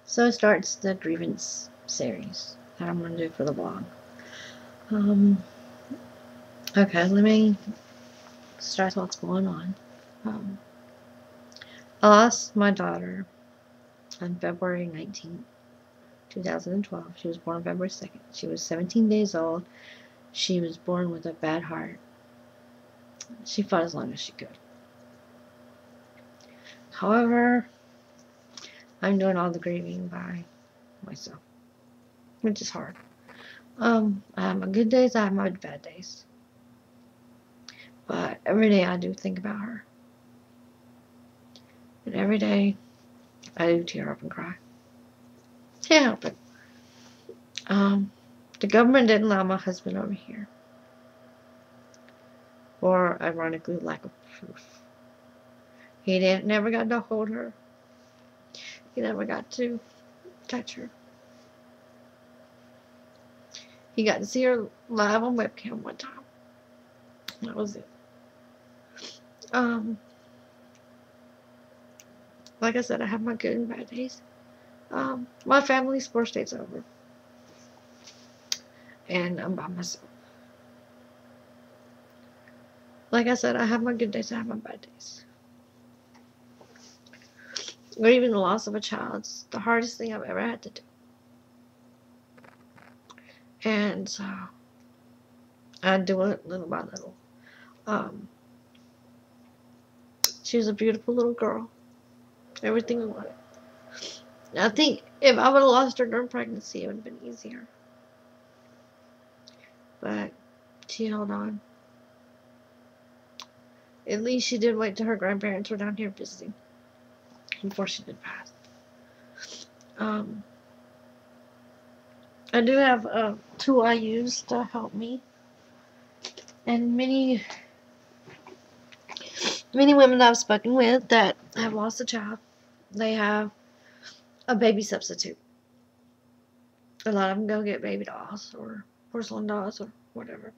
So starts the grievance series that I'm going to do for the vlog. Okay, let me start what's going on. I lost my daughter on February 19th, 2012. She was born on February 2nd. She was 17 days old. She was born with a bad heart. She fought as long as she could. However, I'm doing all the grieving by myself, which is hard. I have my good days, I have my bad days. But every day I do think about her. And every day I do tear up and cry. Can't help it. The government didn't allow my husband over here. Or, ironically, lack of proof. He never got to hold her. He never got to touch her. He got to see her live on webcam one time. That was it. Like I said, I have my good and bad days. My family's 4 states over. And I'm by myself. Like I said, I have my good days, I have my bad days. Or even the loss of a child. It's the hardest thing I've ever had to do. And so, I do it little by little. She was a beautiful little girl. Everything I wanted. I think if I would have lost her during pregnancy, it would have been easier. But she held on. At least she did wait till her grandparents were down here visiting before she did pass. I do have a tool I use to help me. And many women that I've spoken with that have lost a child, they have a baby substitute. A lot of them go get baby dolls or porcelain dolls or whatever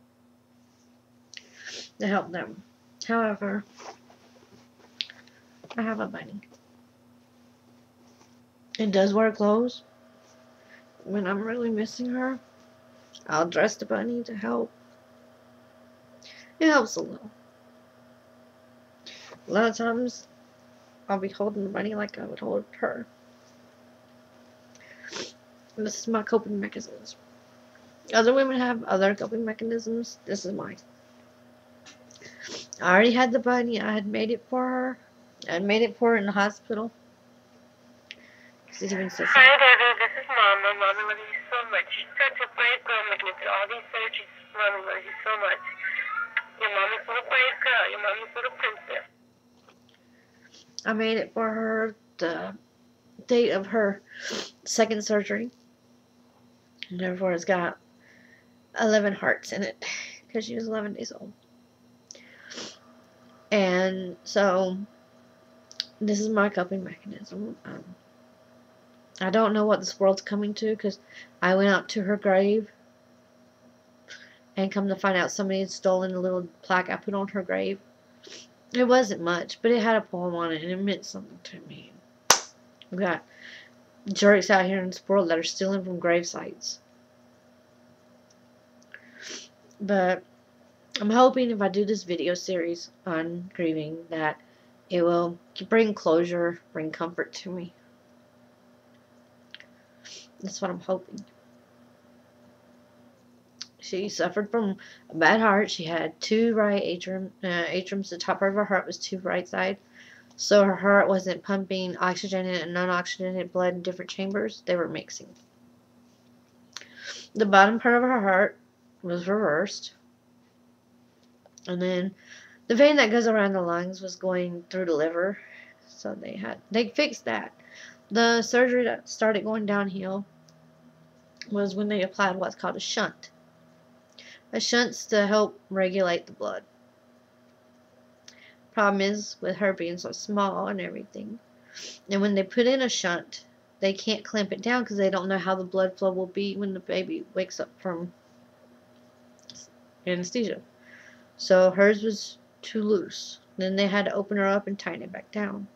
to help them. However, I have a bunny. It does wear clothes. When I'm really missing her, I'll dress the bunny to help. It helps a little. A lot of times, I'll be holding the bunny like I would hold her. And this is my coping mechanism. Other women have other coping mechanisms. This is mine. I already had the bunny. I had made it for her. I had made it for her in the hospital. Hi, Devi. This is Mama. Mama loves you so much. You're such a brave girl making it through all these surgeries. Mama loves you so much. Your mommy's little brave girl. Your mommy's little princess. I made it for her the date of her second surgery. And therefore, it's got 11 hearts in it because she was 11 days old. And so, this is my coping mechanism. I don't know what this world's coming to because I went out to her grave and come to find out somebody had stolen a little plaque I put on her grave. It wasn't much, but it had a poem on it and it meant something to me. We've got jerks out here in this world that are stealing from grave sites. But I'm hoping if I do this video series on grieving that it will bring closure, bring comfort to me. That's what I'm hoping. She suffered from a bad heart. She had 2 right atriums. The top part of her heart was 2 right side. So her heart wasn't pumping oxygenated and non-oxygenated blood in different chambers. They were mixing. The bottom part of her heart was reversed. And then the vein that goes around the lungs was going through the liver. So they fixed that. The surgery that started going downhill was when they applied what's called a shunt. A shunt's to help regulate the blood. Problem is, with her being so small and everything, and when they put in a shunt, they can't clamp it down because they don't know how the blood flow will be when the baby wakes up from anesthesia. So hers was too loose. Then they had to open her up and tighten it back down.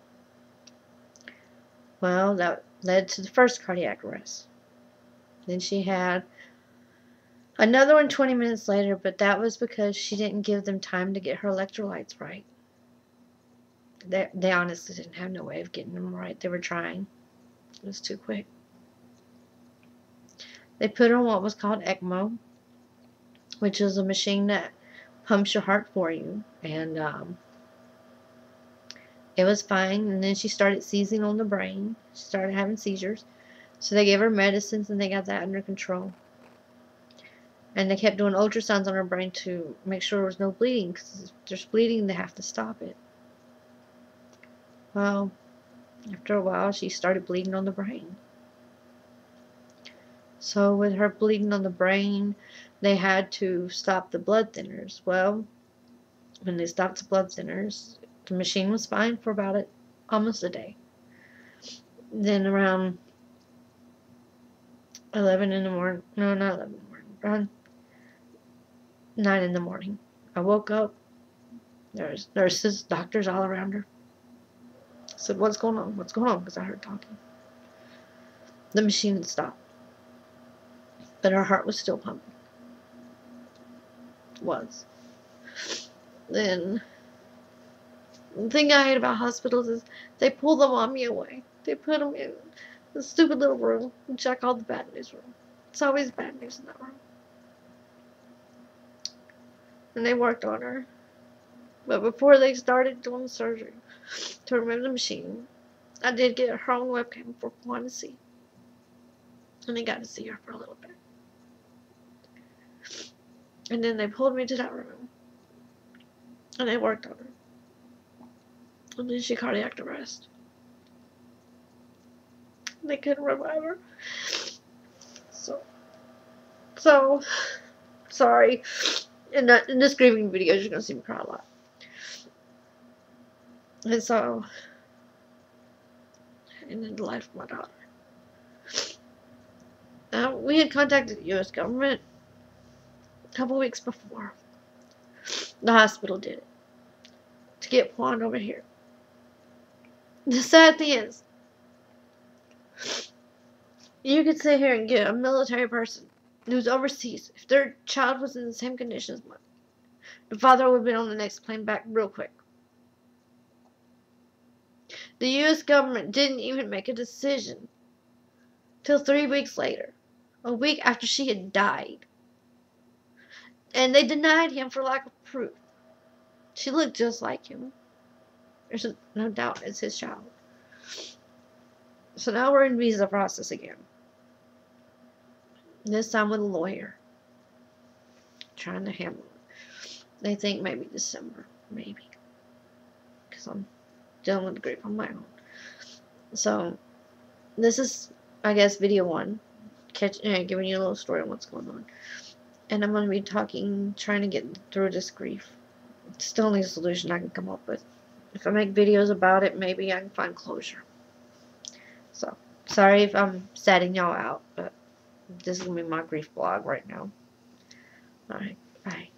Well, that led to the first cardiac arrest. Then she had another one 20 minutes later, but that was because she didn't give them time to get her electrolytes right. They honestly didn't have no way of getting them right. They were trying. It was too quick. They put her on what was called ECMO, which is a machine that pumps your heart for you. And it was fine. And then she started seizing on the brain. She started having seizures. So they gave her medicines and they got that under control. And they kept doing ultrasounds on her brain to make sure there was no bleeding. Because if there's bleeding, they have to stop it. Well, after a while, she started bleeding on the brain. So with her bleeding on the brain, they had to stop the blood thinners. Well, when they stopped the blood thinners, the machine was fine for about almost a day. Then around 11 in the morning, no, not 11 in the morning, around 9 in the morning, I woke up. There's nurses, doctors all around her. I said, what's going on? What's going on? Because I heard talking. The machine had stopped. But her heart was still pumping. It was. Then, the thing I hate about hospitals is they pull the mommy away. They put them in the stupid little room, which I call the bad news room. It's always bad news in that room. And they worked on her. But before they started doing the surgery to remove the machine, I did get her on webcam for Juan to see. And they got to see her for a little bit. And then they pulled me to that room. And they worked on her. And then she cardiac arrest. They couldn't revive her. So, sorry. In this grieving video, you're going to see me cry a lot. And so, and in the life of my daughter. We had contacted the U.S. government a couple weeks before. The hospital did it. To get Juan over here. The sad thing is, you could sit here and get a military person who's overseas. If their child was in the same condition as mine, the father would have been on the next plane back real quick. The U.S. government didn't even make a decision till 3 weeks later, a week after she had died. And they denied him for lack of proof. She looked just like him. There's no doubt it's his child. So now we're in visa process again. This time with a lawyer. Trying to handle it. They think maybe December. Maybe. Because I'm dealing with grief on my own. So, this is, I guess, video 1. Giving you a little story on what's going on. And I'm going to be trying to get through this grief. It's the only solution I can come up with. If I make videos about it, maybe I can find closure. So, sorry if I'm setting y'all out, but this is going to be my grief blog right now. Alright, bye.